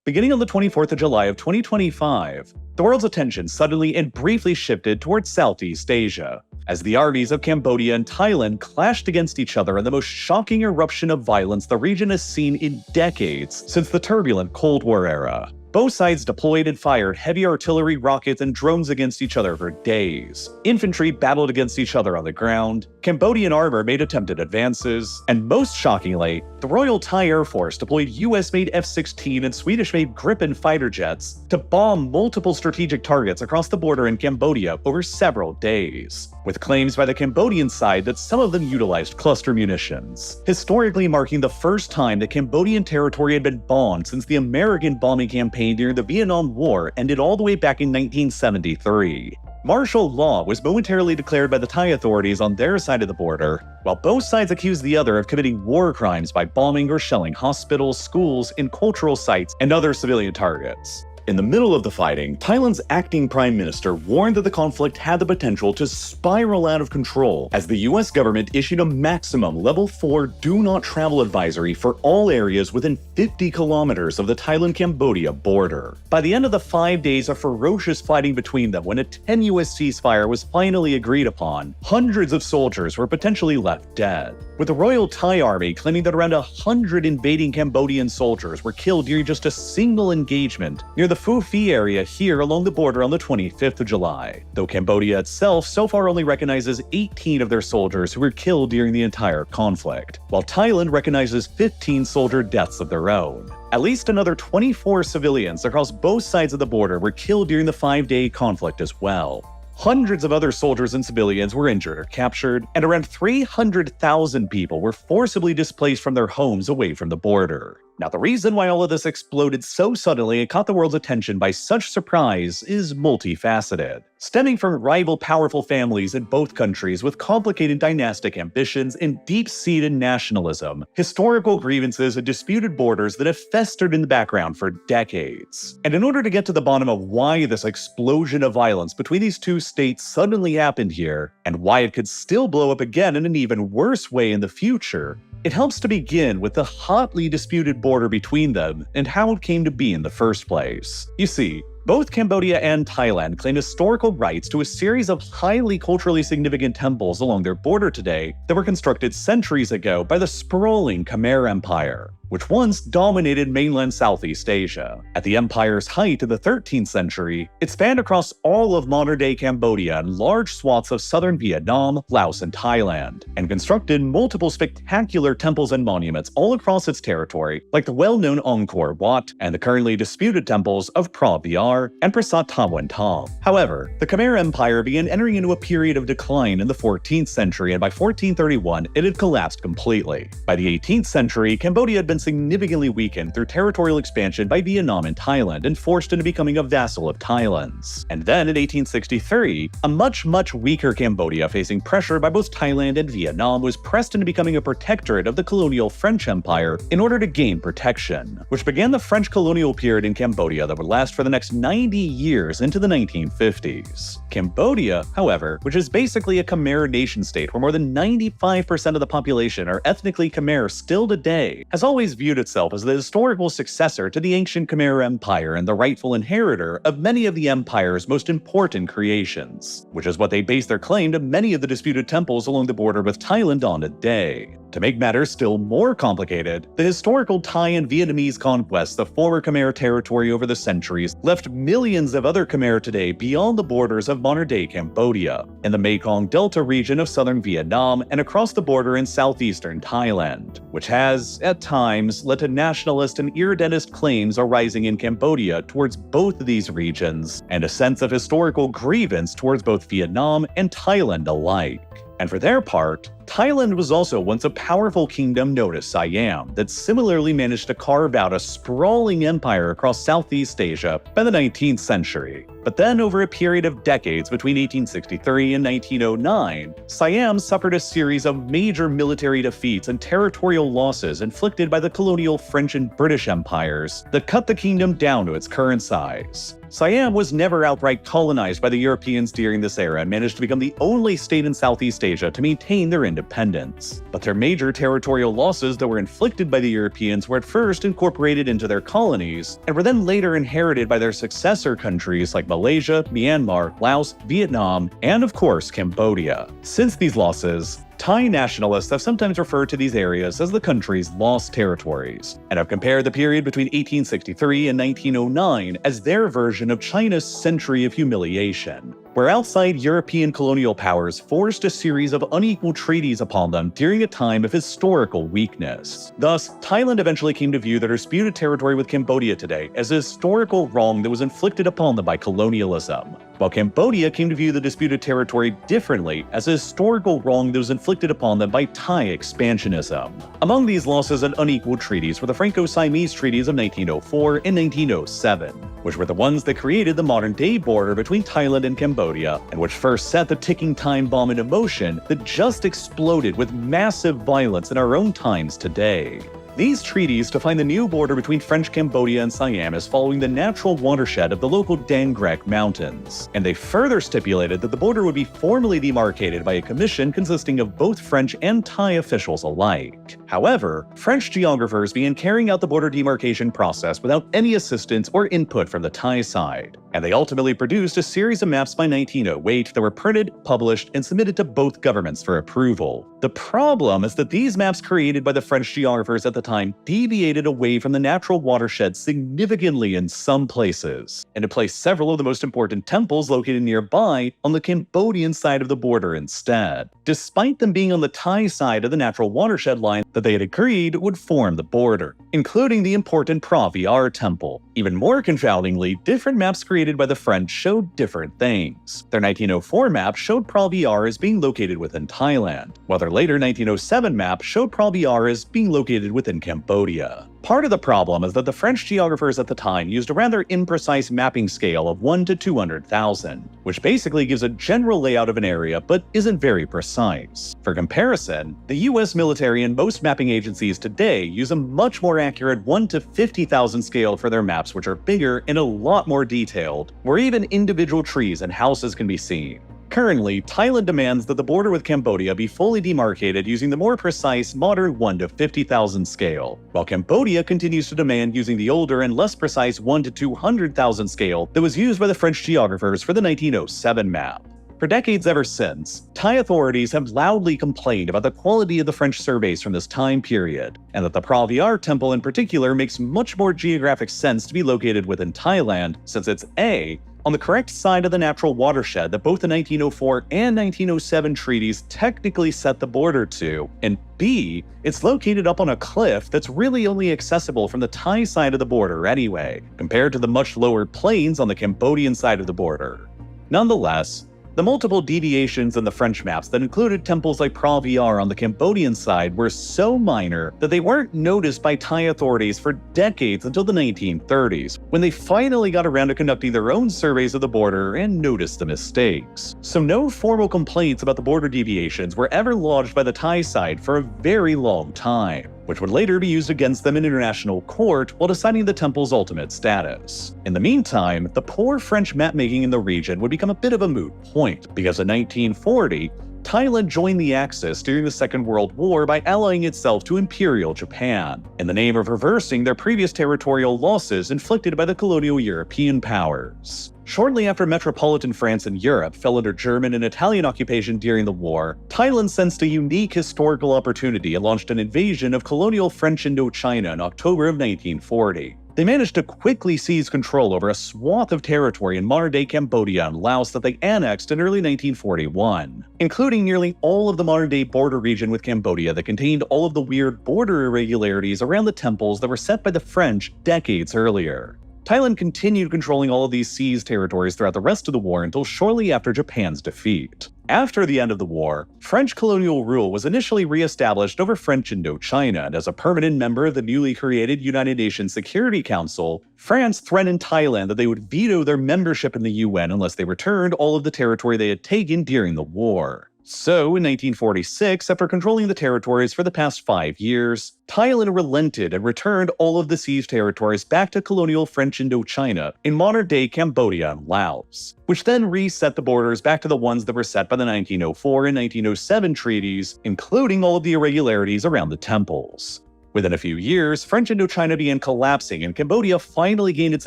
Beginning on the 24th of July of 2025, the world's attention suddenly and briefly shifted towards Southeast Asia, as the armies of Cambodia and Thailand clashed against each other in the most shocking eruption of violence the region has seen in decades since the turbulent Cold War era. Both sides deployed and fired heavy artillery, rockets, and drones against each other for days. Infantry battled against each other on the ground, Cambodian armor made attempted advances, and most shockingly, the Royal Thai Air Force deployed US-made F-16 and Swedish-made Gripen fighter jets to bomb multiple strategic targets across the border in Cambodia over several days, with claims by the Cambodian side that some of them utilized cluster munitions, historically marking the first time that Cambodian territory had been bombed since the American bombing campaign during the Vietnam War ended all the way back in 1973. Martial law was momentarily declared by the Thai authorities on their side of the border, while both sides accused the other of committing war crimes by bombing or shelling hospitals, schools, and cultural sites and other civilian targets. In the middle of the fighting, Thailand's acting prime minister warned that the conflict had the potential to spiral out of control as the US government issued a maximum level 4 do not travel advisory for all areas within 50 kilometers of the Thailand-Cambodia border. By the end of the 5 days of ferocious fighting between them, when a tenuous ceasefire was finally agreed upon, hundreds of soldiers were potentially left dead, with the Royal Thai Army claiming that around 100 invading Cambodian soldiers were killed during just a single engagement near the Phu Phi area here along the border on the 25th of July, though Cambodia itself so far only recognizes 18 of their soldiers who were killed during the entire conflict, while Thailand recognizes 15 soldier deaths of their own. At least another 24 civilians across both sides of the border were killed during the 5-day conflict as well. Hundreds of other soldiers and civilians were injured or captured, and around 300,000 people were forcibly displaced from their homes away from the border. Now, the reason why all of this exploded so suddenly and caught the world's attention by such surprise is multifaceted, stemming from rival powerful families in both countries with complicated dynastic ambitions and deep-seated nationalism, historical grievances and disputed borders that have festered in the background for decades. And in order to get to the bottom of why this explosion of violence between these two states suddenly happened here, and why it could still blow up again in an even worse way in the future, it helps to begin with the hotly disputed border between them and how it came to be in the first place. You see, both Cambodia and Thailand claim historical rights to a series of highly culturally significant temples along their border today that were constructed centuries ago by the sprawling Khmer Empire, which once dominated mainland Southeast Asia. At the empire's height in the 13th century, it spanned across all of modern-day Cambodia and large swaths of southern Vietnam, Laos, and Thailand, and constructed multiple spectacular temples and monuments all across its territory, like the well-known Angkor Wat and the currently disputed temples of Phra Viar and Prasat Tamwan Tam. However, the Khmer Empire began entering into a period of decline in the 14th century, and by 1431, it had collapsed completely. By the 18th century, Cambodia had been significantly weakened through territorial expansion by Vietnam and Thailand and forced into becoming a vassal of Thailand's. And then in 1863, a much weaker Cambodia, facing pressure by both Thailand and Vietnam, was pressed into becoming a protectorate of the colonial French Empire in order to gain protection, which began the French colonial period in Cambodia that would last for the next 90 years into the 1950s. Cambodia, however, which is basically a Khmer nation-state where more than 95% of the population are ethnically Khmer still today, has always viewed itself as the historical successor to the ancient Khmer Empire and the rightful inheritor of many of the empire's most important creations, which is what they base their claim to many of the disputed temples along the border with Thailand on today. To make matters still more complicated, the historical Thai and Vietnamese conquests of former Khmer territory over the centuries left millions of other Khmer today beyond the borders of modern-day Cambodia, in the Mekong Delta region of southern Vietnam, and across the border in southeastern Thailand, which has, at times, led to nationalist and irredentist claims arising in Cambodia towards both of these regions, and a sense of historical grievance towards both Vietnam and Thailand alike. And for their part, Thailand was also once a powerful kingdom known as Siam that similarly managed to carve out a sprawling empire across Southeast Asia by the 19th century. But then, over a period of decades between 1863 and 1909, Siam suffered a series of major military defeats and territorial losses inflicted by the colonial French and British empires that cut the kingdom down to its current size. Siam was never outright colonized by the Europeans during this era and managed to become the only state in Southeast Asia to maintain their independence. independence. But their major territorial losses that were inflicted by the Europeans were at first incorporated into their colonies, and were then later inherited by their successor countries like Malaysia, Myanmar, Laos, Vietnam, and of course Cambodia. Since these losses, Thai nationalists have sometimes referred to these areas as the country's lost territories, and have compared the period between 1863 and 1909 as their version of China's century of humiliation, where outside European colonial powers forced a series of unequal treaties upon them during a time of historical weakness. Thus, Thailand eventually came to view their disputed territory with Cambodia today as a historical wrong that was inflicted upon them by colonialism, while Cambodia came to view the disputed territory differently as a historical wrong that was inflicted upon them by Thai expansionism. Among these losses and unequal treaties were the Franco-Siamese treaties of 1904 and 1907, which were the ones that created the modern-day border between Thailand and Cambodia, and which first set the ticking time bomb into motion that just exploded with massive violence in our own times today. These treaties define the new border between French Cambodia and Siam as following the natural watershed of the local Dangrek Mountains, and they further stipulated that the border would be formally demarcated by a commission consisting of both French and Thai officials alike. However, French geographers began carrying out the border demarcation process without any assistance or input from the Thai side, and they ultimately produced a series of maps by 1908 that were printed, published, and submitted to both governments for approval. The problem is that these maps created by the French geographers at the time deviated away from the natural watershed significantly in some places, and it placed several of the most important temples located nearby on the Cambodian side of the border instead, despite them being on the Thai side of the natural watershed line that they had agreed would form the border, including the important Pra Viar temple. Even more confoundingly, different maps created by the French showed different things. Their 1904 map showed Pra Viar as being located within Thailand, while their later 1907 map showed Pra Viar as being located within Cambodia. Part of the problem is that the French geographers at the time used a rather imprecise mapping scale of 1 to 200,000, which basically gives a general layout of an area but isn't very precise. For comparison, the US military and most mapping agencies today use a much more accurate 1 to 50,000 scale for their maps, which are bigger and a lot more detailed, where even individual trees and houses can be seen. Currently, Thailand demands that the border with Cambodia be fully demarcated using the more precise modern 1 to 50,000 scale, while Cambodia continues to demand using the older and less precise 1 to 200,000 scale that was used by the French geographers for the 1907 map. For decades ever since, Thai authorities have loudly complained about the quality of the French surveys from this time period, and that the Pra Viar temple in particular makes much more geographic sense to be located within Thailand, since it's A, on the correct side of the natural watershed that both the 1904 and 1907 treaties technically set the border to, and B, it's located up on a cliff that's really only accessible from the Thai side of the border anyway, compared to the much lower plains on the Cambodian side of the border. Nonetheless, the multiple deviations in the French maps that included temples like Pra Viar on the Cambodian side were so minor that they weren't noticed by Thai authorities for decades until the 1930s, when they finally got around to conducting their own surveys of the border and noticed the mistakes. So no formal complaints about the border deviations were ever lodged by the Thai side for a very long time, which would later be used against them in international court while deciding the temple's ultimate status. In the meantime, the poor French mapmaking in the region would become a bit of a moot point, because in 1940, Thailand joined the Axis during the Second World War by allying itself to Imperial Japan, in the name of reversing their previous territorial losses inflicted by the colonial European powers. Shortly after metropolitan France and Europe fell under German and Italian occupation during the war, Thailand sensed a unique historical opportunity and launched an invasion of colonial French Indochina in October of 1940. They managed to quickly seize control over a swath of territory in modern-day Cambodia and Laos that they annexed in early 1941, including nearly all of the modern-day border region with Cambodia that contained all of the weird border irregularities around the temples that were set by the French decades earlier. Thailand continued controlling all of these seized territories throughout the rest of the war until shortly after Japan's defeat. After the end of the war, French colonial rule was initially re-established over French Indochina, and as a permanent member of the newly created United Nations Security Council, France threatened Thailand that they would veto their membership in the UN unless they returned all of the territory they had taken during the war. So, in 1946, after controlling the territories for the past 5 years, Thailand relented and returned all of the seized territories back to colonial French Indochina in modern-day Cambodia and Laos, which then reset the borders back to the ones that were set by the 1904 and 1907 treaties, including all of the irregularities around the temples. Within a few years, French Indochina began collapsing and Cambodia finally gained its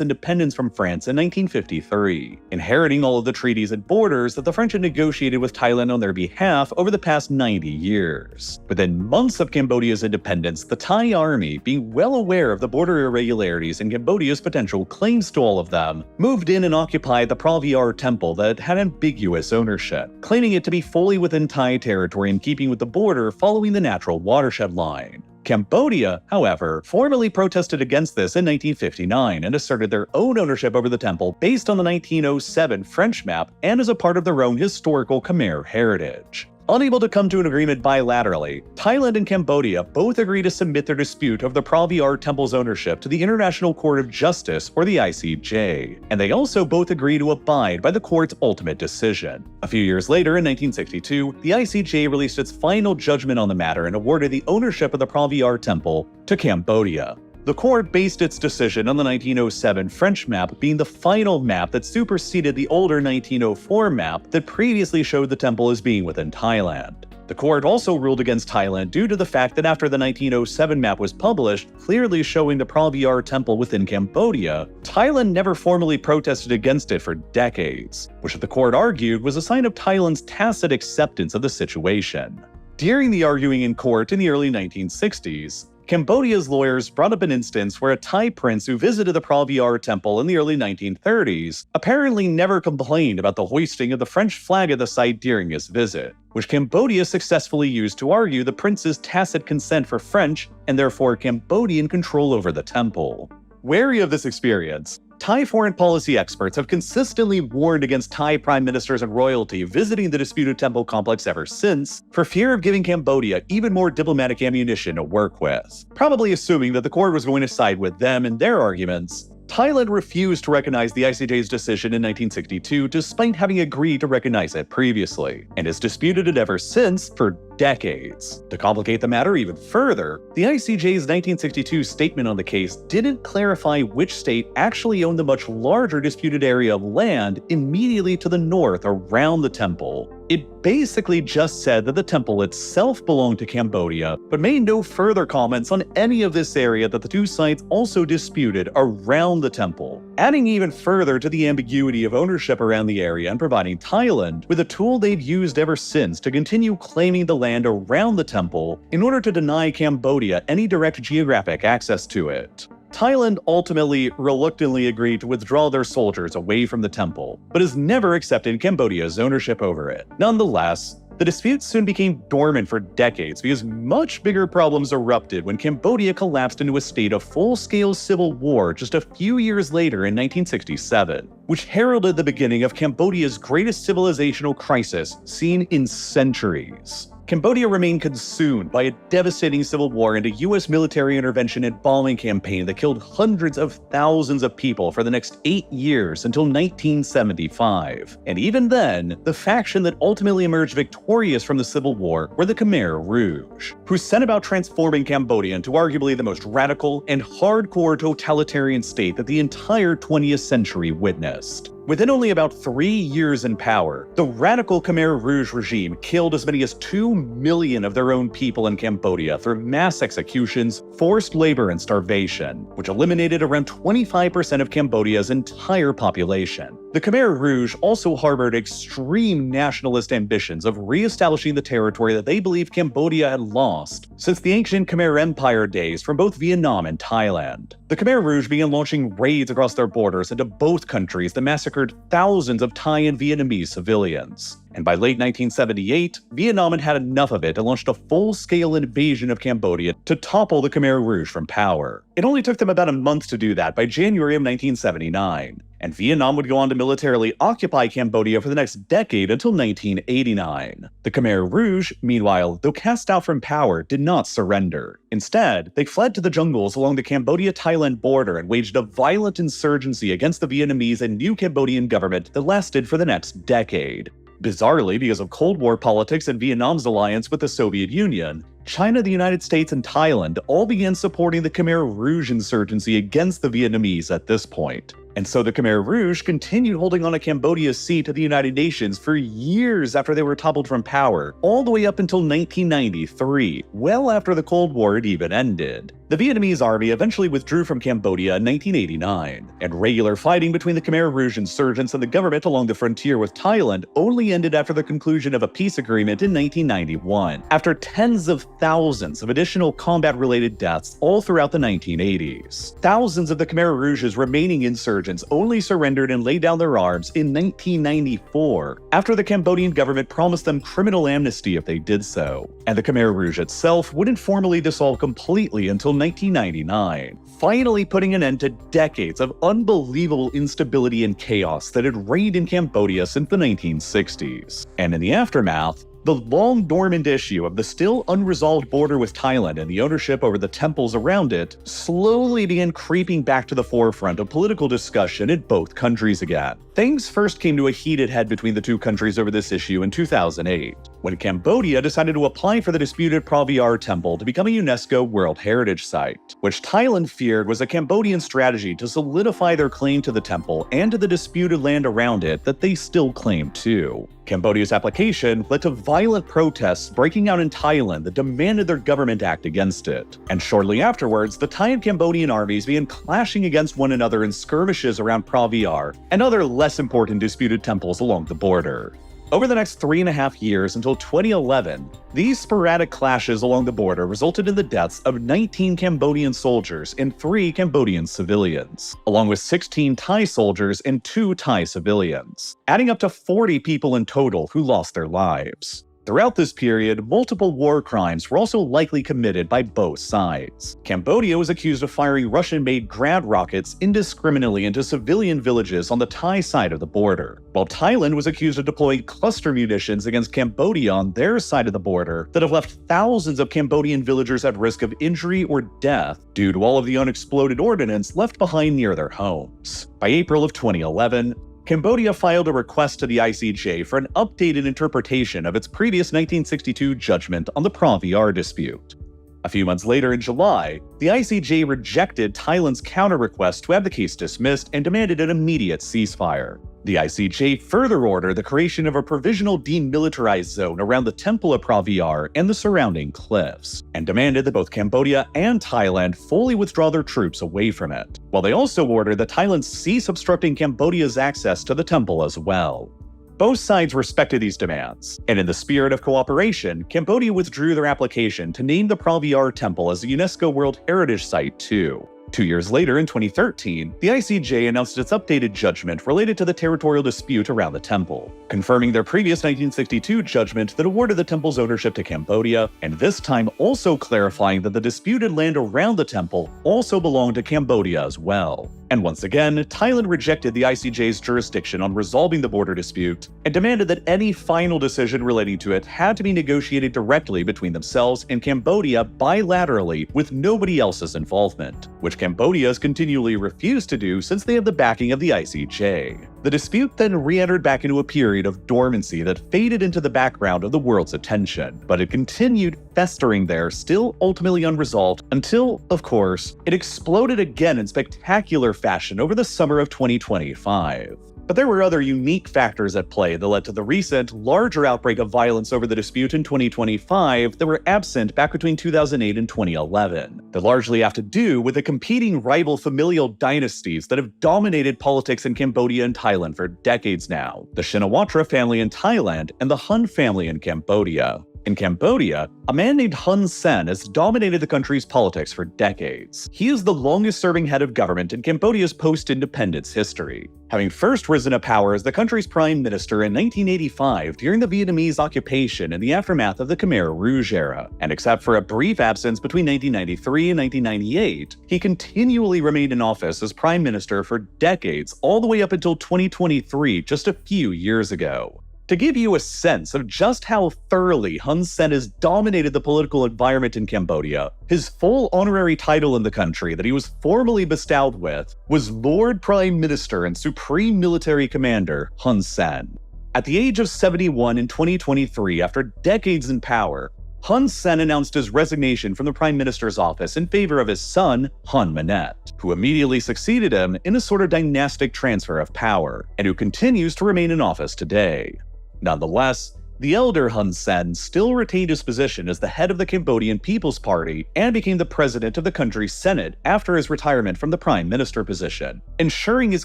independence from France in 1953, inheriting all of the treaties and borders that the French had negotiated with Thailand on their behalf over the past 90 years. Within months of Cambodia's independence, the Thai army, being well aware of the border irregularities and Cambodia's potential claims to all of them, moved in and occupied the Pra Vihear temple that had ambiguous ownership, claiming it to be fully within Thai territory in keeping with the border following the natural watershed line. Cambodia, however, formally protested against this in 1959 and asserted their own ownership over the temple based on the 1907 French map and as a part of their own historical Khmer heritage. Unable to come to an agreement bilaterally, Thailand and Cambodia both agreed to submit their dispute of the Pra Vihear temple's ownership to the International Court of Justice, or the ICJ, and they also both agreed to abide by the court's ultimate decision. A few years later, in 1962, the ICJ released its final judgment on the matter and awarded the ownership of the Pra Vihear temple to Cambodia. The court based its decision on the 1907 French map being the final map that superseded the older 1904 map that previously showed the temple as being within Thailand. The court also ruled against Thailand due to the fact that after the 1907 map was published, clearly showing the Pra Vihear temple within Cambodia, Thailand never formally protested against it for decades, which the court argued was a sign of Thailand's tacit acceptance of the situation. During the arguing in court in the early 1960s, Cambodia's lawyers brought up an instance where a Thai prince who visited the Pra Vihear temple in the early 1930s apparently never complained about the hoisting of the French flag at the site during his visit, which Cambodia successfully used to argue the prince's tacit consent for French and therefore Cambodian control over the temple. Wary of this experience, Thai foreign policy experts have consistently warned against Thai prime ministers and royalty visiting the disputed temple complex ever since, for fear of giving Cambodia even more diplomatic ammunition to work with. Probably assuming that the court was going to side with them in their arguments, Thailand refused to recognize the ICJ's decision in 1962 despite having agreed to recognize it previously, and has disputed it ever since for decades. To complicate the matter even further, the ICJ's 1962 statement on the case didn't clarify which state actually owned the much larger disputed area of land immediately to the north around the temple. It basically just said that the temple itself belonged to Cambodia, but made no further comments on any of this area that the two sides also disputed around the temple, adding even further to the ambiguity of ownership around the area and providing Thailand with a tool they've used ever since to continue claiming the land around the temple in order to deny Cambodia any direct geographic access to it. Thailand ultimately reluctantly agreed to withdraw their soldiers away from the temple, but has never accepted Cambodia's ownership over it. Nonetheless, the dispute soon became dormant for decades because much bigger problems erupted when Cambodia collapsed into a state of full-scale civil war just a few years later in 1967, which heralded the beginning of Cambodia's greatest civilizational crisis seen in centuries. Cambodia remained consumed by a devastating civil war and a US military intervention and bombing campaign that killed hundreds of thousands of people for the next 8 years until 1975. And even then, the faction that ultimately emerged victorious from the civil war were the Khmer Rouge, who set about transforming Cambodia into arguably the most radical and hardcore totalitarian state that the entire 20th century witnessed. Within only about 3 years in power, the radical Khmer Rouge regime killed as many as 2 million of their own people in Cambodia through mass executions, forced labor, and starvation, which eliminated around 25% of Cambodia's entire population. The Khmer Rouge also harbored extreme nationalist ambitions of re-establishing the territory that they believed Cambodia had lost since the ancient Khmer Empire days from both Vietnam and Thailand. The Khmer Rouge began launching raids across their borders into both countries that massacred thousands of Thai and Vietnamese civilians. And by late 1978, Vietnam had enough of it and launched a full-scale invasion of Cambodia to topple the Khmer Rouge from power. It only took them about a month to do that by January of 1979. And Vietnam would go on to militarily occupy Cambodia for the next decade until 1989. The Khmer Rouge, meanwhile, though cast out from power, did not surrender. Instead, they fled to the jungles along the Cambodia-Thailand border and waged a violent insurgency against the Vietnamese and new Cambodian government that lasted for the next decade. Bizarrely, because of Cold War politics and Vietnam's alliance with the Soviet Union, China, the United States, and Thailand all began supporting the Khmer Rouge insurgency against the Vietnamese at this point. And so the Khmer Rouge continued holding on to Cambodia's seat at the United Nations for years after they were toppled from power, all the way up until 1993, well after the Cold War had even ended. The Vietnamese army eventually withdrew from Cambodia in 1989, and regular fighting between the Khmer Rouge insurgents and the government along the frontier with Thailand only ended after the conclusion of a peace agreement in 1991, after tens of thousands of additional combat-related deaths all throughout the 1980s. Thousands of the Khmer Rouge's remaining insurgents only surrendered and laid down their arms in 1994, after the Cambodian government promised them criminal amnesty if they did so. And the Khmer Rouge itself wouldn't formally dissolve completely until 1999, finally putting an end to decades of unbelievable instability and chaos that had reigned in Cambodia since the 1960s. And in the aftermath, the long-dormant issue of the still unresolved border with Thailand and the ownership over the temples around it slowly began creeping back to the forefront of political discussion in both countries again. Things first came to a heated head between the two countries over this issue in 2008, when Cambodia decided to apply for the disputed Praviar Temple to become a UNESCO World Heritage Site, which Thailand feared was a Cambodian strategy to solidify their claim to the temple and to the disputed land around it that they still claimed too. Cambodia's application led to violent protests breaking out in Thailand that demanded their government act against it. And shortly afterwards, the Thai and Cambodian armies began clashing against one another in skirmishes around Praviar and other less important disputed temples along the border. Over the next 3.5 years until 2011, these sporadic clashes along the border resulted in the deaths of 19 Cambodian soldiers and 3 Cambodian civilians, along with 16 Thai soldiers and 2 Thai civilians, adding up to 40 people in total who lost their lives. Throughout this period, multiple war crimes were also likely committed by both sides. Cambodia was accused of firing Russian-made Grad rockets indiscriminately into civilian villages on the Thai side of the border, while Thailand was accused of deploying cluster munitions against Cambodia on their side of the border that have left thousands of Cambodian villagers at risk of injury or death due to all of the unexploded ordnance left behind near their homes. By April of 2011, Cambodia filed a request to the ICJ for an updated interpretation of its previous 1962 judgment on the Praviar dispute. A few months later in July, the ICJ rejected Thailand's counter-request to have the case dismissed and demanded an immediate ceasefire. The ICJ further ordered the creation of a provisional demilitarized zone around the Temple of Praviar and the surrounding cliffs, and demanded that both Cambodia and Thailand fully withdraw their troops away from it, while they also ordered that Thailand cease obstructing Cambodia's access to the temple as well. Both sides respected these demands, and in the spirit of cooperation, Cambodia withdrew their application to name the Praviar Temple as a UNESCO World Heritage Site too. 2 years later, in 2013, the ICJ announced its updated judgment related to the territorial dispute around the temple, confirming their previous 1962 judgment that awarded the temple's ownership to Cambodia, and this time also clarifying that the disputed land around the temple also belonged to Cambodia as well. And once again, Thailand rejected the ICJ's jurisdiction on resolving the border dispute and demanded that any final decision relating to it had to be negotiated directly between themselves and Cambodia bilaterally with nobody else's involvement, which Cambodia has continually refused to do since they have the backing of the ICJ. The dispute then re-entered back into a period of dormancy that faded into the background of the world's attention, but it continued festering there, still ultimately unresolved, until, of course, it exploded again in spectacular fashion over the summer of 2025. But there were other unique factors at play that led to the recent, larger outbreak of violence over the dispute in 2025 that were absent back between 2008 and 2011, that largely have to do with the competing rival familial dynasties that have dominated politics in Cambodia and Thailand for decades now: the Shinawatra family in Thailand and the Hun family in Cambodia. In Cambodia, a man named Hun Sen has dominated the country's politics for decades. He is the longest-serving head of government in Cambodia's post-independence history, having first risen to power as the country's prime minister in 1985 during the Vietnamese occupation in the aftermath of the Khmer Rouge era. And except for a brief absence between 1993 and 1998, he continually remained in office as prime minister for decades, all the way up until 2023, just a few years ago. To give you a sense of just how thoroughly Hun Sen has dominated the political environment in Cambodia, his full honorary title in the country that he was formally bestowed with was Lord Prime Minister and Supreme Military Commander Hun Sen. At the age of 71 in 2023, after decades in power, Hun Sen announced his resignation from the Prime Minister's office in favor of his son, Hun Manet, who immediately succeeded him in a sort of dynastic transfer of power, and who continues to remain in office today. Nonetheless, the elder Hun Sen still retained his position as the head of the Cambodian People's Party and became the president of the country's Senate after his retirement from the prime minister position, ensuring his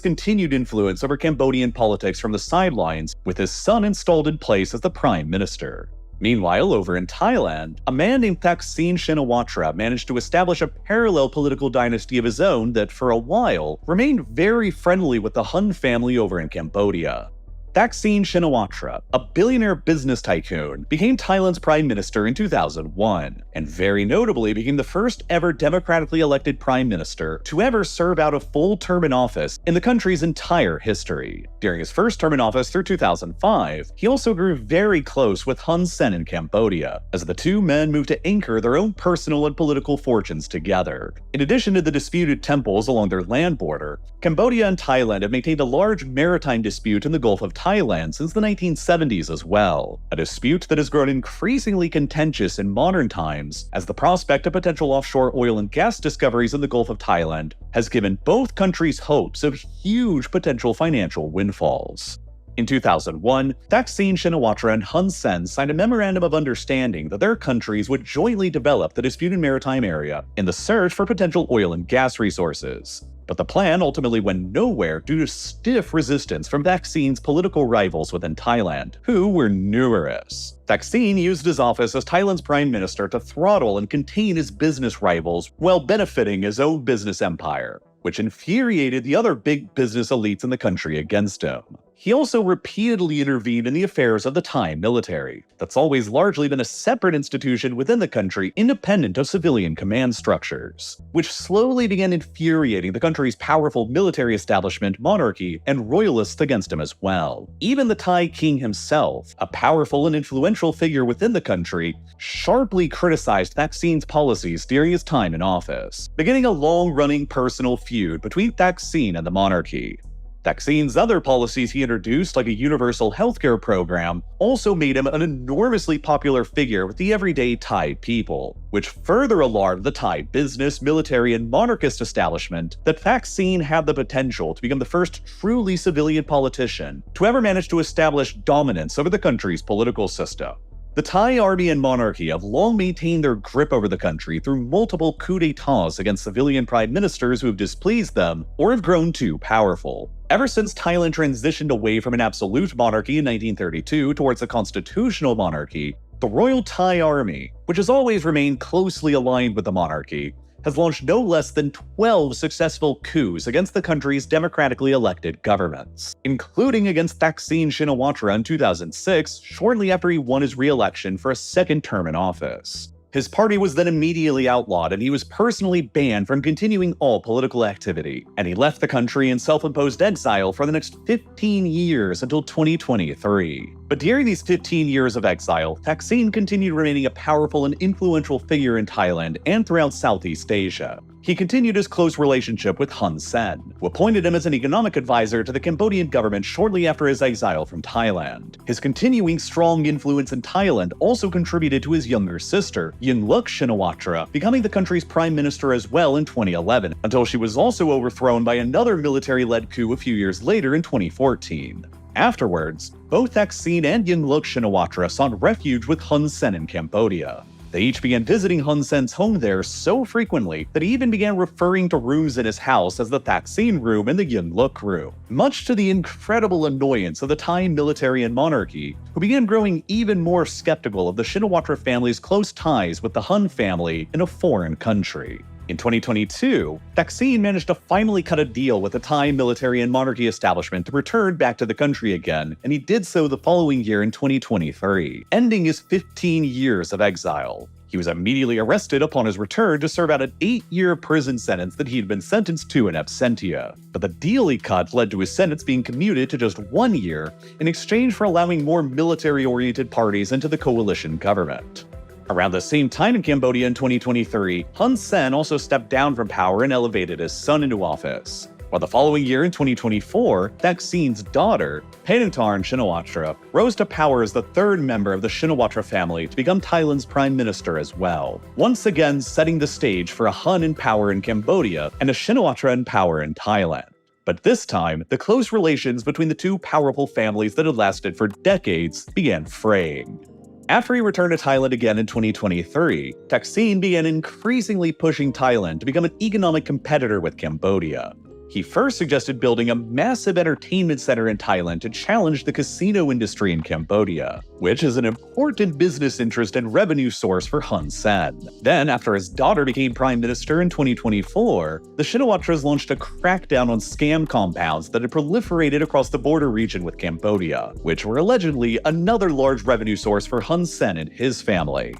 continued influence over Cambodian politics from the sidelines, with his son installed in place as the prime minister. Meanwhile, over in Thailand, a man named Thaksin Shinawatra managed to establish a parallel political dynasty of his own that, for a while, remained very friendly with the Hun family over in Cambodia. Thaksin Shinawatra, a billionaire business tycoon, became Thailand's prime minister in 2001, and very notably became the first ever democratically elected prime minister to ever serve out a full term in office in the country's entire history. During his first term in office through 2005, he also grew very close with Hun Sen in Cambodia, as the two men moved to anchor their own personal and political fortunes together. In addition to the disputed temples along their land border, Cambodia and Thailand have maintained a large maritime dispute in the Gulf of Thailand since the 1970s as well, a dispute that has grown increasingly contentious in modern times as the prospect of potential offshore oil and gas discoveries in the Gulf of Thailand has given both countries hopes of huge potential financial windfalls. In 2001, Thaksin Shinawatra and Hun Sen signed a memorandum of understanding that their countries would jointly develop the disputed maritime area in the search for potential oil and gas resources. But the plan ultimately went nowhere due to stiff resistance from Thaksin's political rivals within Thailand, who were numerous. Thaksin used his office as Thailand's prime minister to throttle and contain his business rivals while benefiting his own business empire, which infuriated the other big business elites in the country against him. He also repeatedly intervened in the affairs of the Thai military, that's always largely been a separate institution within the country independent of civilian command structures, which slowly began infuriating the country's powerful military establishment, monarchy, and royalists against him as well. Even the Thai king himself, a powerful and influential figure within the country, sharply criticized Thaksin's policies during his time in office, beginning a long-running personal feud between Thaksin and the monarchy. Thaksin's other policies he introduced, like a universal healthcare program, also made him an enormously popular figure with the everyday Thai people, which further alarmed the Thai business, military, and monarchist establishment that Thaksin had the potential to become the first truly civilian politician to ever manage to establish dominance over the country's political system. The Thai army and monarchy have long maintained their grip over the country through multiple coups d'etats against civilian prime ministers who have displeased them or have grown too powerful. Ever since Thailand transitioned away from an absolute monarchy in 1932 towards a constitutional monarchy, the Royal Thai Army, which has always remained closely aligned with the monarchy, has launched no less than 12 successful coups against the country's democratically elected governments, including against Thaksin Shinawatra in 2006, shortly after he won his re-election for a second term in office. His party was then immediately outlawed, and he was personally banned from continuing all political activity, and he left the country in self-imposed exile for the next 15 years until 2023. But during these 15 years of exile, Thaksin continued remaining a powerful and influential figure in Thailand and throughout Southeast Asia. He continued his close relationship with Hun Sen, who appointed him as an economic advisor to the Cambodian government shortly after his exile from Thailand. His continuing strong influence in Thailand also contributed to his younger sister, Yingluck Shinawatra, becoming the country's prime minister as well in 2011, until she was also overthrown by another military-led coup a few years later in 2014. Afterwards, both Thaksin and Yingluck Shinawatra sought refuge with Hun Sen in Cambodia. They each began visiting Hun Sen's home there so frequently that he even began referring to rooms in his house as the Thaksin room and the Yingluck room, much to the incredible annoyance of the Thai military and monarchy, who began growing even more skeptical of the Shinawatra family's close ties with the Hun family in a foreign country. In 2022, Thaksin managed to finally cut a deal with the Thai military and monarchy establishment to return back to the country again, and he did so the following year in 2023, ending his 15 years of exile. He was immediately arrested upon his return to serve out an 8-year prison sentence that he had been sentenced to in absentia. But the deal he cut led to his sentence being commuted to just 1 year in exchange for allowing more military-oriented parties into the coalition government. Around the same time in Cambodia in 2023, Hun Sen also stepped down from power and elevated his son into office. While the following year in 2024, Thaksin's daughter, Paetongtarn Shinawatra, rose to power as the third member of the Shinawatra family to become Thailand's prime minister as well, once again setting the stage for a Hun in power in Cambodia and a Shinawatra in power in Thailand. But this time, the close relations between the two powerful families that had lasted for decades began fraying. After he returned to Thailand again in 2023, Thaksin began increasingly pushing Thailand to become an economic competitor with Cambodia. He first suggested building a massive entertainment center in Thailand to challenge the casino industry in Cambodia, which is an important business interest and revenue source for Hun Sen. Then, after his daughter became prime minister in 2024, the Shinawatras launched a crackdown on scam compounds that had proliferated across the border region with Cambodia, which were allegedly another large revenue source for Hun Sen and his family.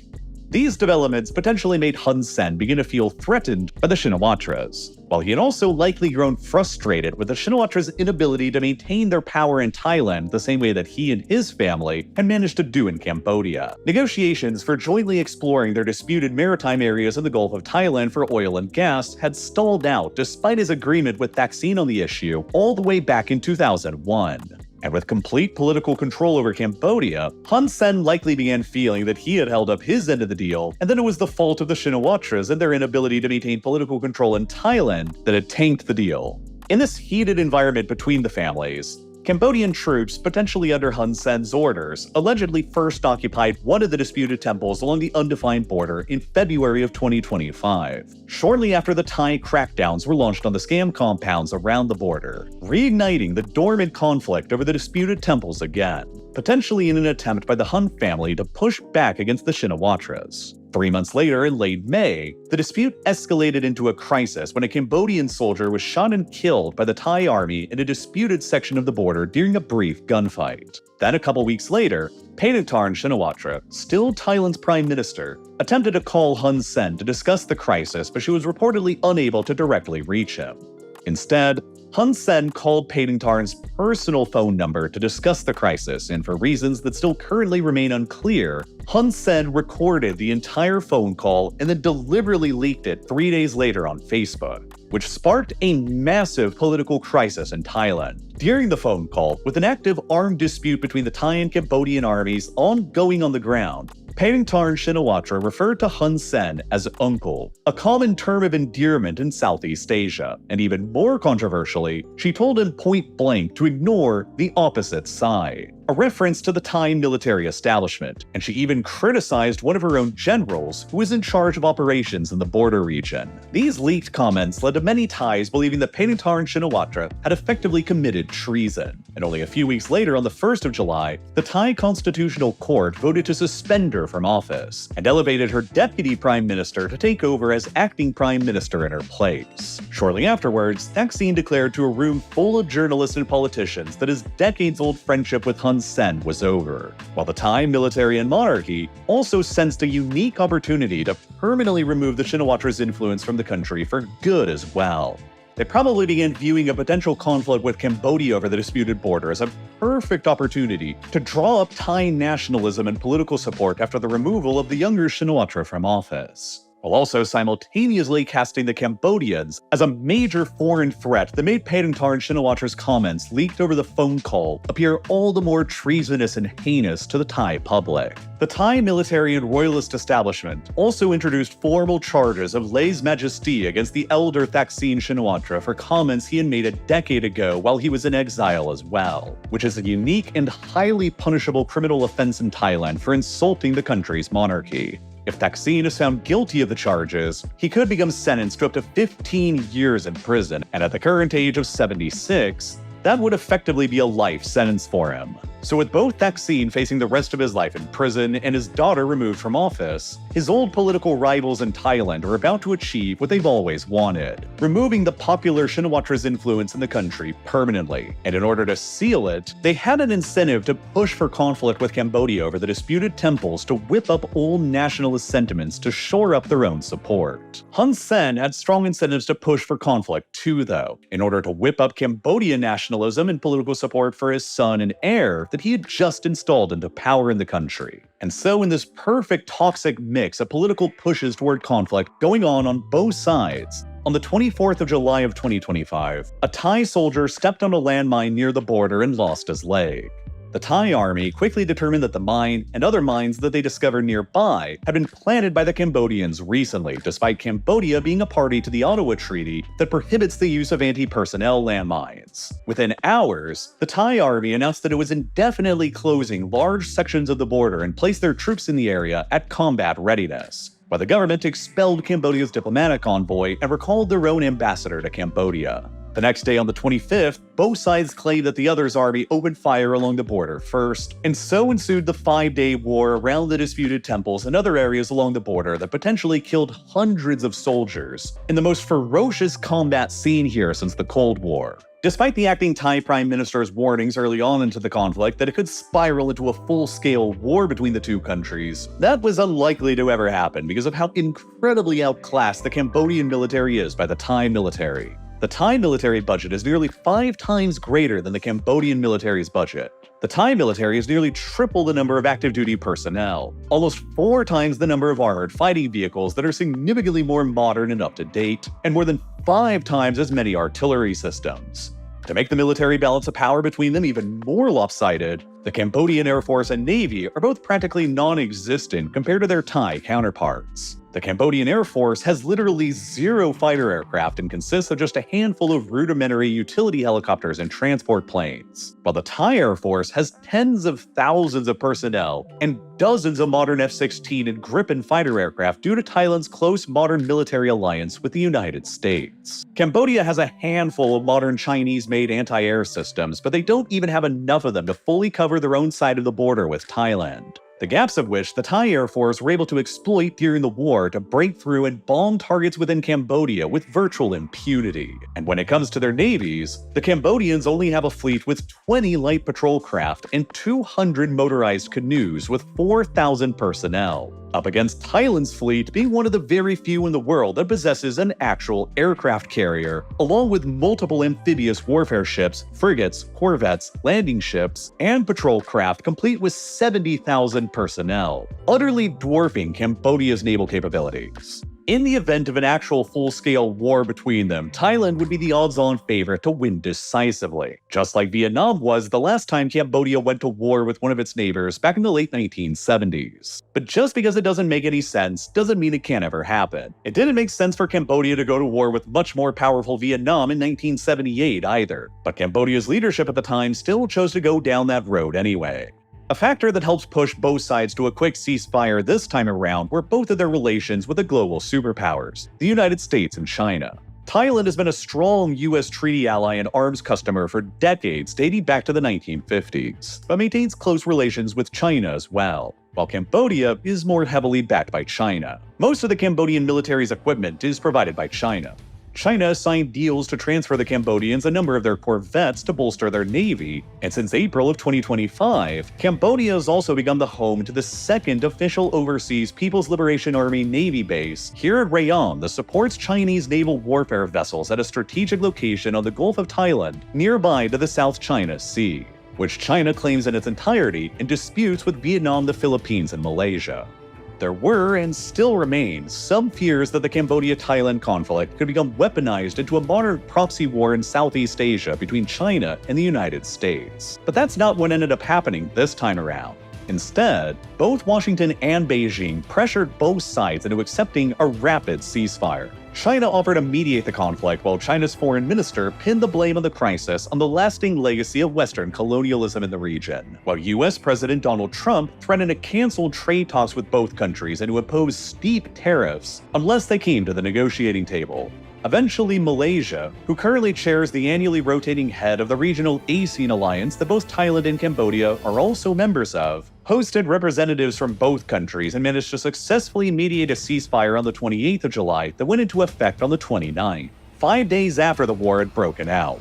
These developments potentially made Hun Sen begin to feel threatened by the Shinawatras, while he had also likely grown frustrated with the Shinawatras' inability to maintain their power in Thailand the same way that he and his family had managed to do in Cambodia. Negotiations for jointly exploring their disputed maritime areas in the Gulf of Thailand for oil and gas had stalled out despite his agreement with Thaksin on the issue all the way back in 2001. And with complete political control over Cambodia, Hun Sen likely began feeling that he had held up his end of the deal, and that it was the fault of the Shinawatras and their inability to maintain political control in Thailand that had tanked the deal. In this heated environment between the families, Cambodian troops, potentially under Hun Sen's orders, allegedly first occupied one of the disputed temples along the undefined border in February of 2025, shortly after the Thai crackdowns were launched on the scam compounds around the border, reigniting the dormant conflict over the disputed temples again, potentially in an attempt by the Hun family to push back against the Shinawatras. 3 months later, in late May, the dispute escalated into a crisis when a Cambodian soldier was shot and killed by the Thai army in a disputed section of the border during a brief gunfight. Then a couple weeks later, Paetongtarn Shinawatra, still Thailand's prime minister, attempted to call Hun Sen to discuss the crisis, but she was reportedly unable to directly reach him. Instead, Hun Sen called Paetongtarn's personal phone number to discuss the crisis, and for reasons that still currently remain unclear, Hun Sen recorded the entire phone call and then deliberately leaked it 3 days later on Facebook, which sparked a massive political crisis in Thailand. During the phone call, with an active armed dispute between the Thai and Cambodian armies ongoing on the ground, Paetongtarn Shinawatra referred to Hun Sen as uncle, a common term of endearment in Southeast Asia, and even more controversially, she told him point blank to ignore the opposite side, a reference to the Thai military establishment, and she even criticized one of her own generals who was in charge of operations in the border region. These leaked comments led to many Thais believing that Paetongtarn Shinawatra had effectively committed treason, and only a few weeks later, on the 1st of July, the Thai Constitutional Court voted to suspend her from office, and elevated her deputy prime minister to take over as acting prime minister in her place. Shortly afterwards, Thaksin declared to a room full of journalists and politicians that his decades-old friendship with Hun Sen was over, while the Thai military and monarchy also sensed a unique opportunity to permanently remove the Shinawatras' influence from the country for good as well. They probably began viewing a potential conflict with Cambodia over the disputed border as a perfect opportunity to draw up Thai nationalism and political support after the removal of the younger Shinawatra from office, while also simultaneously casting the Cambodians as a major foreign threat that made Paetongtarn Shinawatra's comments leaked over the phone call appear all the more treasonous and heinous to the Thai public. The Thai military and royalist establishment also introduced formal charges of lèse-majesté against the elder Thaksin Shinawatra for comments he had made a decade ago while he was in exile as well, which is a unique and highly punishable criminal offense in Thailand for insulting the country's monarchy. If Thaksin is found guilty of the charges, he could become sentenced to up to 15 years in prison, and at the current age of 76, that would effectively be a life sentence for him. So with both Thaksin facing the rest of his life in prison and his daughter removed from office, his old political rivals in Thailand are about to achieve what they've always wanted, removing the popular Shinawatra's influence in the country permanently. And in order to seal it, they had an incentive to push for conflict with Cambodia over the disputed temples to whip up old nationalist sentiments to shore up their own support. Hun Sen had strong incentives to push for conflict too, though, in order to whip up Cambodian nationalism and political support for his son and heir that he had just installed into power in the country. And so in this perfect toxic mix of political pushes toward conflict going on both sides, On the 24th of July of 2025, a Thai soldier stepped on a landmine near the border and lost his leg. The Thai army quickly determined that the mine and other mines that they discovered nearby had been planted by the Cambodians recently, despite Cambodia being a party to the Ottawa Treaty that prohibits the use of anti-personnel landmines. Within hours, the Thai army announced that it was indefinitely closing large sections of the border and placed their troops in the area at combat readiness, while the government expelled Cambodia's diplomatic envoy and recalled their own ambassador to Cambodia. The next day, on the 25th, both sides claimed that the other's army opened fire along the border first, and so ensued the 5-day war around the disputed temples and other areas along the border that potentially killed hundreds of soldiers, in the most ferocious combat seen here since the Cold War. Despite the acting Thai Prime Minister's warnings early on into the conflict that it could spiral into a full-scale war between the two countries, that was unlikely to ever happen because of how incredibly outclassed the Cambodian military is by the Thai military. The Thai military budget is nearly 5 times greater than the Cambodian military's budget. The Thai military is nearly triple the number of active duty personnel, almost 4 times the number of armored fighting vehicles that are significantly more modern and up to date, and more than 5 times as many artillery systems. To make the military balance of power between them even more lopsided, the Cambodian Air Force and Navy are both practically non-existent compared to their Thai counterparts. The Cambodian Air Force has literally 0 fighter aircraft and consists of just a handful of rudimentary utility helicopters and transport planes, while the Thai Air Force has tens of thousands of personnel and dozens of modern F-16 and Gripen fighter aircraft due to Thailand's close modern military alliance with the United States. Cambodia has a handful of modern Chinese-made anti-air systems, but they don't even have enough of them to fully cover their own side of the border with Thailand, the gaps of which the Thai Air Force were able to exploit during the war to break through and bomb targets within Cambodia with virtual impunity. And when it comes to their navies, the Cambodians only have a fleet with 20 light patrol craft and 200 motorized canoes with 4,000 personnel, up against Thailand's fleet being one of the very few in the world that possesses an actual aircraft carrier, along with multiple amphibious warfare ships, frigates, corvettes, landing ships, and patrol craft complete with 70,000 personnel, utterly dwarfing Cambodia's naval capabilities. In the event of an actual full-scale war between them, Thailand would be the odds-on favorite to win decisively, just like Vietnam was the last time Cambodia went to war with one of its neighbors back in the late 1970s. But just because it doesn't make any sense doesn't mean it can't ever happen. It didn't make sense for Cambodia to go to war with much more powerful Vietnam in 1978 either, but Cambodia's leadership at the time still chose to go down that road anyway. A factor that helps push both sides to a quick ceasefire this time around were both of their relations with the global superpowers, the United States and China. Thailand has been a strong US treaty ally and arms customer for decades dating back to the 1950s, but maintains close relations with China as well, while Cambodia is more heavily backed by China. Most of the Cambodian military's equipment is provided by China. China signed deals to transfer the Cambodians a number of their corvettes to bolster their navy, and since April of 2025, Cambodia has also become the home to the second official overseas People's Liberation Army Navy base here at Rayong that supports Chinese naval warfare vessels at a strategic location on the Gulf of Thailand, nearby to the South China Sea, which China claims in its entirety in disputes with Vietnam, the Philippines, and Malaysia. There were, and still remain, some fears that the Cambodia-Thailand conflict could become weaponized into a modern proxy war in Southeast Asia between China and the United States. But that's not what ended up happening this time around. Instead, both Washington and Beijing pressured both sides into accepting a rapid ceasefire. China offered to mediate the conflict while China's foreign minister pinned the blame of the crisis on the lasting legacy of Western colonialism in the region, while US President Donald Trump threatened to cancel trade talks with both countries and to impose steep tariffs unless they came to the negotiating table. Eventually, Malaysia, who currently chairs the annually rotating head of the regional ASEAN alliance that both Thailand and Cambodia are also members of, hosted representatives from both countries and managed to successfully mediate a ceasefire on the 28th of July that went into effect on the 29th, 5 days after the war had broken out.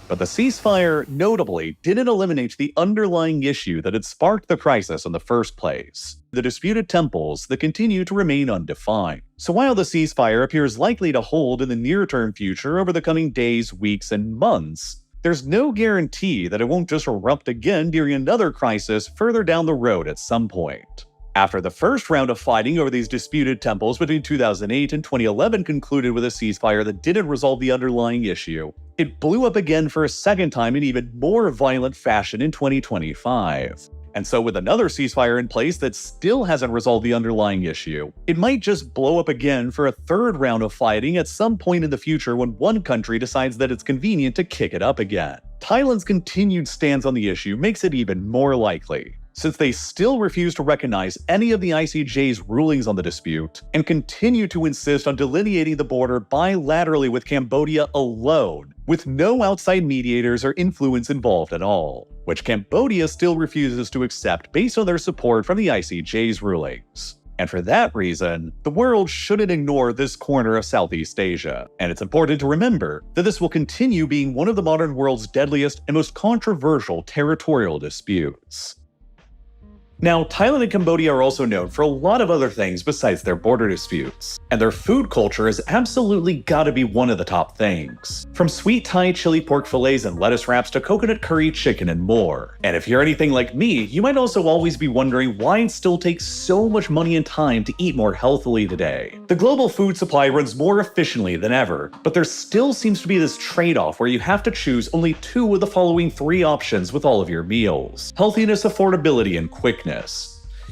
But the ceasefire, notably, didn't eliminate the underlying issue that had sparked the crisis in the first place: the disputed temples that continue to remain undefined. So while the ceasefire appears likely to hold in the near-term future over the coming days, weeks, and months, there's no guarantee that it won't just erupt again during another crisis further down the road at some point. After the first round of fighting over these disputed temples between 2008 and 2011 concluded with a ceasefire that didn't resolve the underlying issue, it blew up again for a second time in even more violent fashion in 2025. And so with another ceasefire in place that still hasn't resolved the underlying issue, it might just blow up again for a third round of fighting at some point in the future when one country decides that it's convenient to kick it up again. Thailand's continued stance on the issue makes it even more likely, since they still refuse to recognize any of the ICJ's rulings on the dispute and continue to insist on delineating the border bilaterally with Cambodia alone, with no outside mediators or influence involved at all, which Cambodia still refuses to accept based on their support from the ICJ's rulings. And for that reason, the world shouldn't ignore this corner of Southeast Asia. And it's important to remember that this will continue being one of the modern world's deadliest and most controversial territorial disputes. Now, Thailand and Cambodia are also known for a lot of other things besides their border disputes, and their food culture has absolutely gotta be one of the top things. From sweet Thai chili pork fillets and lettuce wraps to coconut curry chicken and more. And if you're anything like me, you might also always be wondering why it still takes so much money and time to eat more healthily today. The global food supply runs more efficiently than ever, but there still seems to be this trade-off where you have to choose only two of the following three options with all of your meals: healthiness, affordability, and quickness.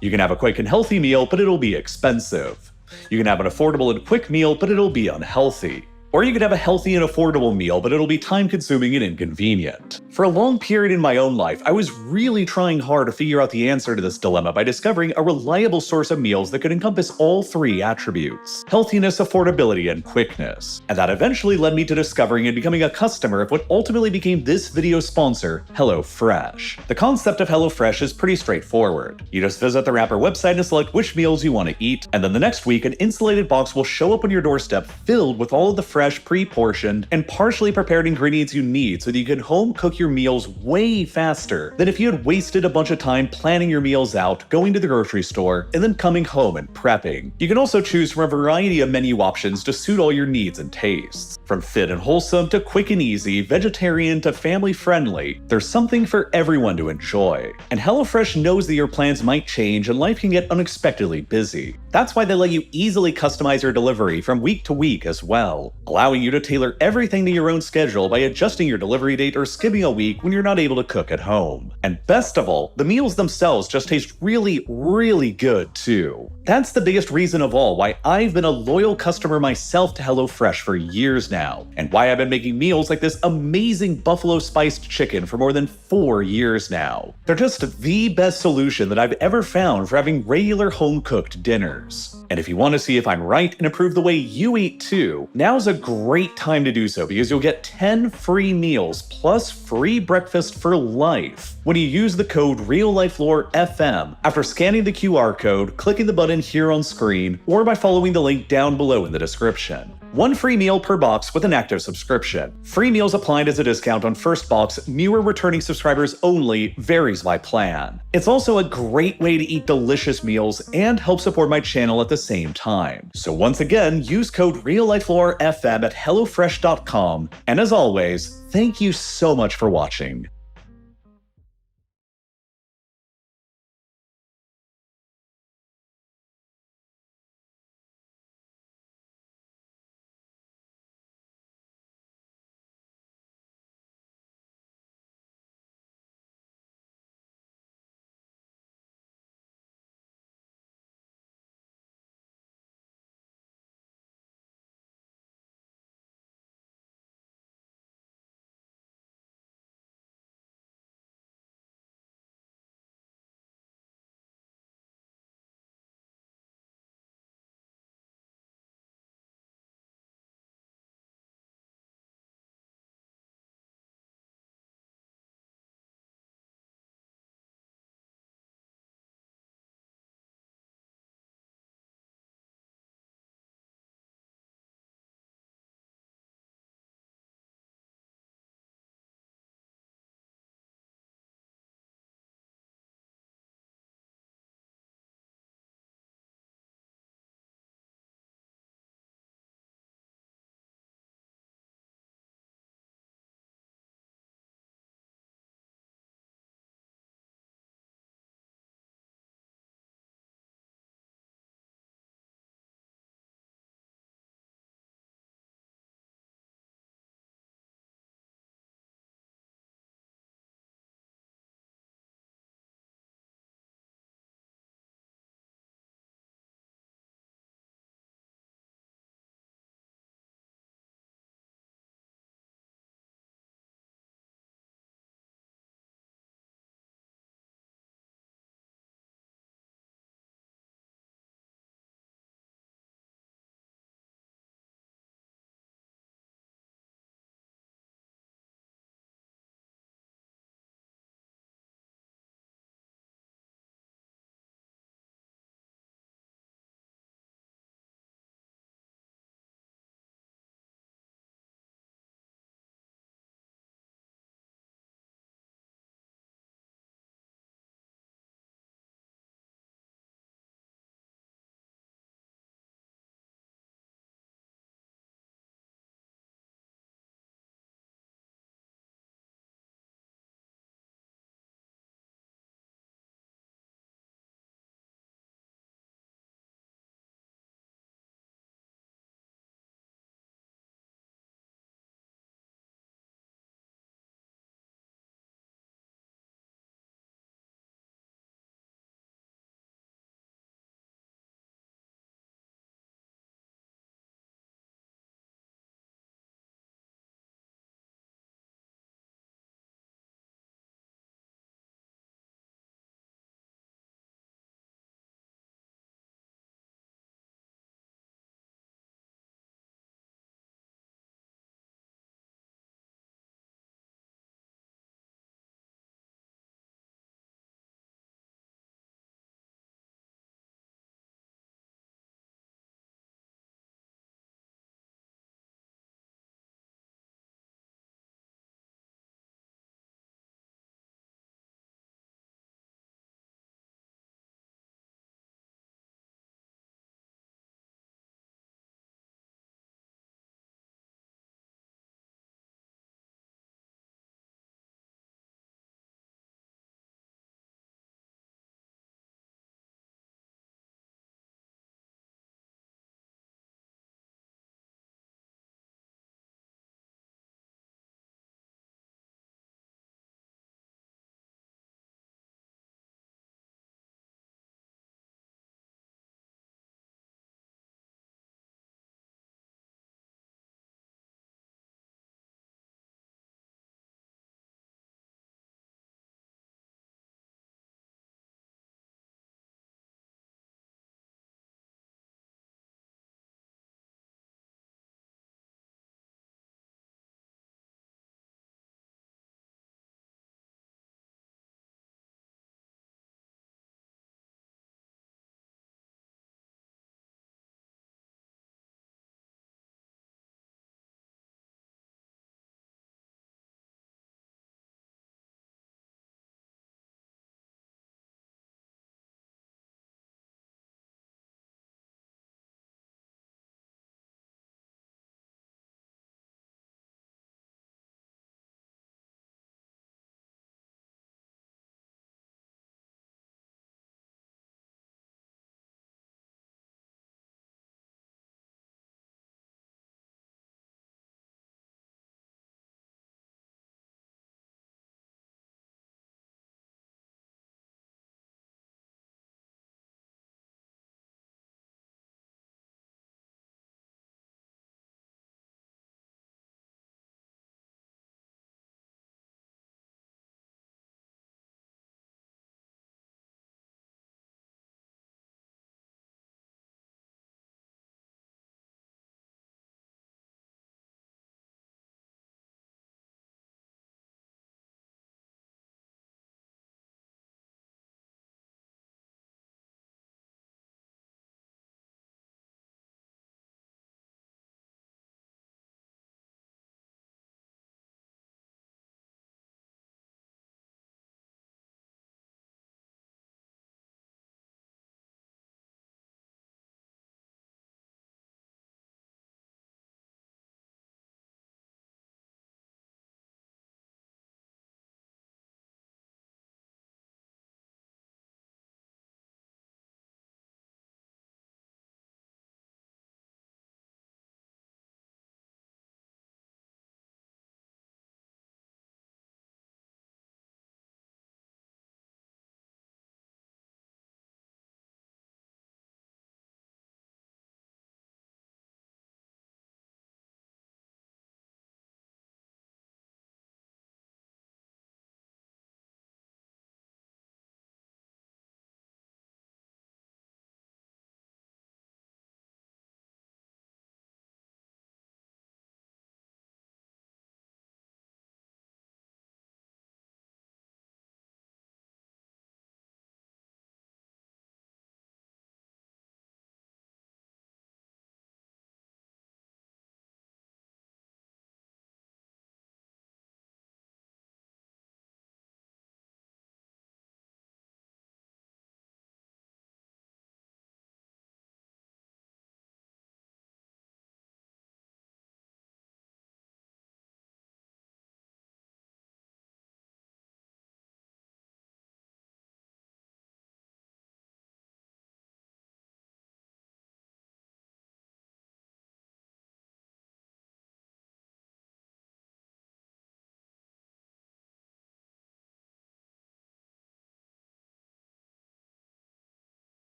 You can have a quick and healthy meal, but it'll be expensive. You can have an affordable and quick meal, but it'll be unhealthy. Or you could have a healthy and affordable meal, but it'll be time-consuming and inconvenient. For a long period in my own life, I was really trying hard to figure out the answer to this dilemma by discovering a reliable source of meals that could encompass all three attributes: healthiness, affordability, and quickness. And that eventually led me to discovering and becoming a customer of what ultimately became this video's sponsor, HelloFresh. The concept of HelloFresh is pretty straightforward. You just visit the Wrapper website and select which meals you want to eat, and then the next week an insulated box will show up on your doorstep filled with all of the fresh, pre-portioned, and partially prepared ingredients you need so that you can home cook your meals way faster than if you had wasted a bunch of time planning your meals out, going to the grocery store, and then coming home and prepping. You can also choose from a variety of menu options to suit all your needs and tastes. From fit and wholesome to quick and easy, vegetarian to family friendly, there's something for everyone to enjoy. And HelloFresh knows that your plans might change and life can get unexpectedly busy. That's why they let you easily customize your delivery from week to week as well, allowing you to tailor everything to your own schedule by adjusting your delivery date or skipping a week when you're not able to cook at home. And best of all, the meals themselves just taste really, really good too. That's the biggest reason of all why I've been a loyal customer myself to HelloFresh for years now, and why I've been making meals like this amazing buffalo spiced chicken for more than 4 years now. They're just the best solution that I've ever found for having regular home-cooked dinners. And if you want to see if I'm right and improve the way you eat too, now's a great time to do so because you'll get 10 free meals plus free breakfast for life when you use the code RealLifeLoreFM after scanning the QR code, clicking the button here on screen, or by following the link down below in the description. 1 free meal per box with an active subscription. Free meals applied as a discount on first box, newer returning subscribers only, varies by plan. It's also a great way to eat delicious meals and help support my channel at the same time. So once again, use code RealLifeLoreFM at HelloFresh.com. And as always, thank you so much for watching.